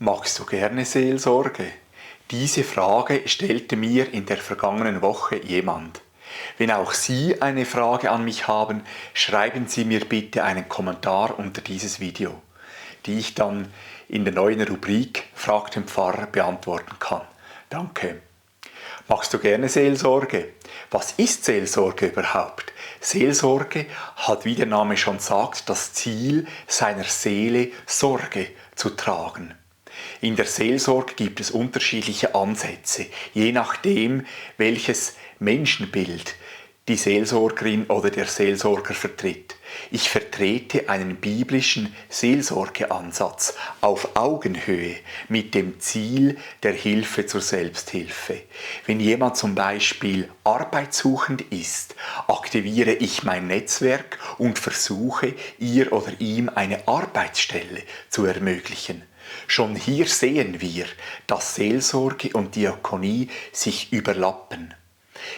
Magst du gerne Seelsorge? Diese Frage stellte mir in der vergangenen Woche jemand. Wenn auch Sie eine Frage an mich haben, schreiben Sie mir bitte einen Kommentar unter dieses Video, die ich dann in der neuen Rubrik Frag den Pfarrer beantworten kann. Danke. Magst du gerne Seelsorge? Was ist Seelsorge überhaupt? Seelsorge hat, wie der Name schon sagt, das Ziel, seiner Seele Sorge zu tragen. In der Seelsorge gibt es unterschiedliche Ansätze, je nachdem, welches Menschenbild die Seelsorgerin oder der Seelsorger vertritt. Ich vertrete einen biblischen Seelsorgeansatz auf Augenhöhe mit dem Ziel der Hilfe zur Selbsthilfe. Wenn jemand zum Beispiel arbeitssuchend ist, aktiviere ich mein Netzwerk und versuche, ihr oder ihm eine Arbeitsstelle zu ermöglichen. Schon hier sehen wir, dass Seelsorge und Diakonie sich überlappen.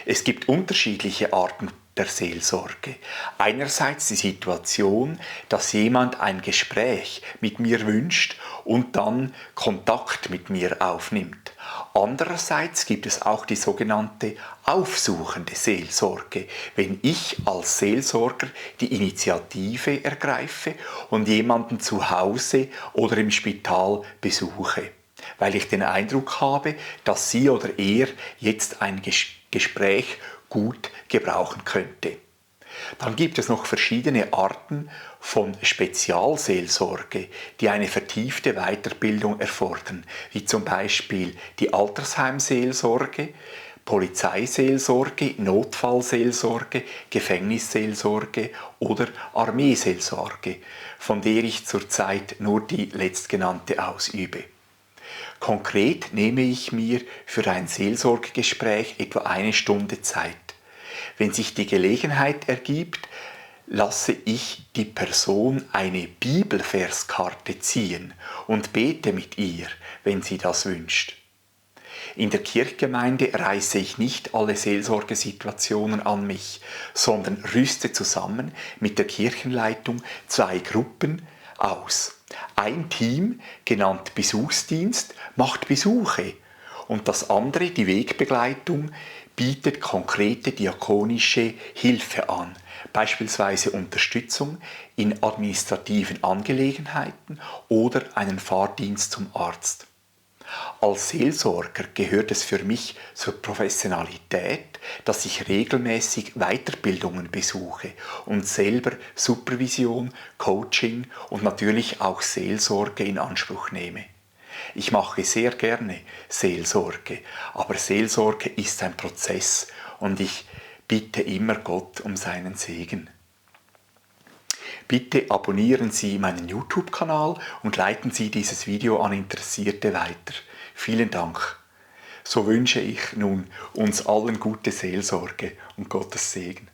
Es gibt unterschiedliche Arten der Seelsorge. Einerseits die Situation, dass jemand ein Gespräch mit mir wünscht und dann Kontakt mit mir aufnimmt. Andererseits gibt es auch die sogenannte aufsuchende Seelsorge, wenn ich als Seelsorger die Initiative ergreife und jemanden zu Hause oder im Spital besuche, weil ich den Eindruck habe, dass sie oder er jetzt ein Gespräch gut gebrauchen könnte. Dann gibt es noch verschiedene Arten von Spezialseelsorge, die eine vertiefte Weiterbildung erfordern, wie zum Beispiel die Altersheimseelsorge, Polizeiseelsorge, Notfallseelsorge, Gefängnisseelsorge oder Armeeseelsorge, von der ich zurzeit nur die letztgenannte ausübe. Konkret nehme ich mir für ein Seelsorgegespräch etwa 1 Stunde Zeit. Wenn sich die Gelegenheit ergibt, lasse ich die Person eine Bibelverskarte ziehen und bete mit ihr, wenn sie das wünscht. In der Kirchgemeinde reiße ich nicht alle Seelsorgesituationen an mich, sondern rüste zusammen mit der Kirchenleitung 2 Gruppen aus. Ein Team, genannt Besuchsdienst, macht Besuche und das andere, die Wegbegleitung, bietet konkrete diakonische Hilfe an, beispielsweise Unterstützung in administrativen Angelegenheiten oder einen Fahrdienst zum Arzt. Als Seelsorger gehört es für mich zur Professionalität, dass ich regelmäßig Weiterbildungen besuche und selber Supervision, Coaching und natürlich auch Seelsorge in Anspruch nehme. Ich mache sehr gerne Seelsorge, aber Seelsorge ist ein Prozess und ich bitte immer Gott um seinen Segen. Bitte abonnieren Sie meinen YouTube-Kanal und leiten Sie dieses Video an Interessierte weiter. Vielen Dank. So wünsche ich nun uns allen gute Seelsorge und Gottes Segen.